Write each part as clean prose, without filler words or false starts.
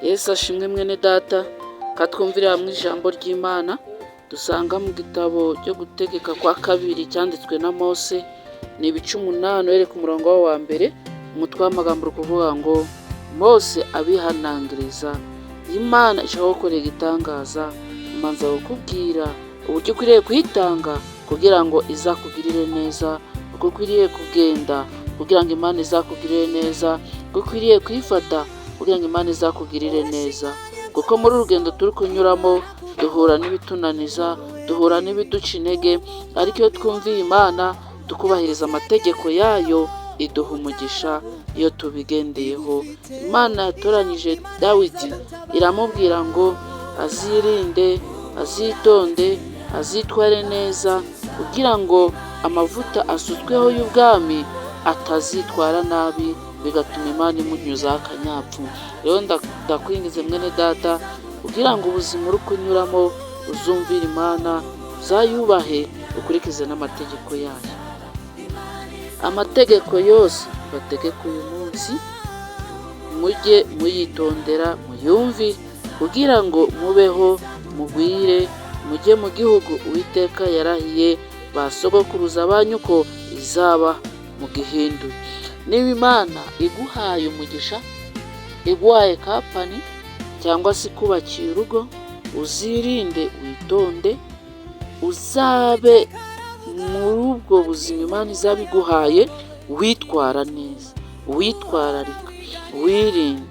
Yesu ashimwe mwene data, katwumvira hamwe ijambo ry'Imana dusanga mu gitabo cyo gutegeka kwa kabiri cyanditswe na Mose, ni ibice 8 uhereye ku murongo wa mbere. Umutwe w'amagambo uri kuvuga ngo Mose abihanangiriza Imana ishaka gukora igitangaza, imanza kukubwira uburyo ukwiriye kwitanga kugira ngo izakugirire neza, uko ukwiriye kugenda kugira ngo Imana izakugirire neza, uko ukwiriye kwifata kugira ngo Imana izakugirire neza. Kuko muri urugendo turi kunyuramo duhura n'ibitunaniza, duhura n'ibiduca intege, ariko iyo twumviye Imana tukubahiriza amategeko yayo iduha umugisha iyo tubigendeyeho. Imana yatoranyije Dawidi iramubwira ngo azirinde, azitonde, azitware neza kugira ngo amavuta asutsweho y'ubwami atazitwara nabi bigatuma Imana imunyuzaho akanyapfu. Rero ndakwingize mwene data kugira ngo ubuzima uri kunyuramo uzumvire Imana, uzayubahe, ukurikize n'amategeko yayo. Amategeko yose bategeka uyu munsi mujye muyitondera, muyumvire kugira ngo mubeho, mugwire, mujye mu gihugu Uwiteka yarahiye ba sogokuruza banyu ko izaba mu gihindu. Niba Imana iguhaye umugisha, iguhaye kapani cyangwa se kubakiye urugo, uzirinde, witonde, uzabe muri ubwo buzima Imana izaba iguhaye witwara neza, witwararika, wirinda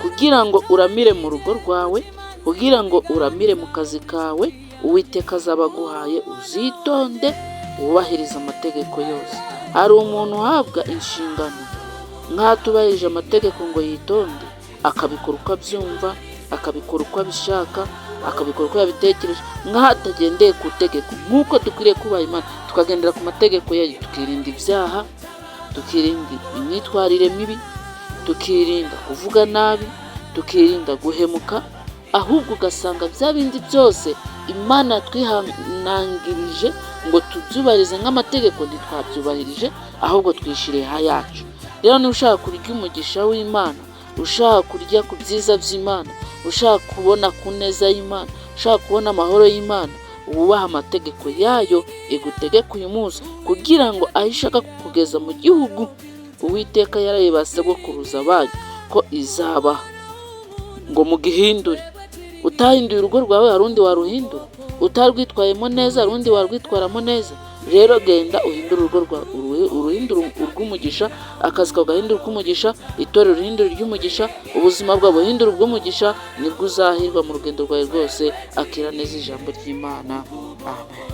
kugira ngo uramire mu rugo rwawe, kugira ngo uramire mu kazi kawe Uwiteka azaba aguhaye. Uzitonde, wubahiriza amategeko yose. Hari umuntu uhabwa inshingano nk'atubahirije amategeko ngo yitonde, akabikora uko abyumva, akabikora uko abishaka, akabikora uko yabitekereje, nk'atagendeye ku tegeko. Nk'uko dukwiriye kubaha Imana tukagendera ku mategeko yayo, tukirinda ibyaha, tukirinda imyitwarire mibi, tukirinda kuvuga nabi, tukirinda guhemuka, ahubwo ugasanga bya bindi byose Imana twihanangirije ngo tubyubahirize nk'amategeko ntitwabyubahirije, ahubwo twishiriye hayacu. Rero niba ushaka kurya umugisha w'Imana, ushaka kurya ku byiza by'Imana, ushaka kubona ku neza y'Imana, ushaka kubona amahoro y'Imana, wubaha amategeko yayo igutegeka uyu munsi, kugira ngo aho ishaka kukugeza mu gihugu Uwiteka yarahiye ba sogokuruza banyu ko izabaha ngo mugihindure. Utahinduye urugo rwawe hari undi waruhindura, utarwitwayemo neza hari undi warwitwaramo neza. Rero genda uhindure urugo rwawe, uruhindure urw'umugisha, akazi kawe gahindure uk'umugisha, itorero urihindure iry'umugisha, ubuzima bwawe buhindure ubw'umugisha, nibwo uzahirwa mu rugendo rwawe rwose. Akira neza ijambo ry'Imana. Amen.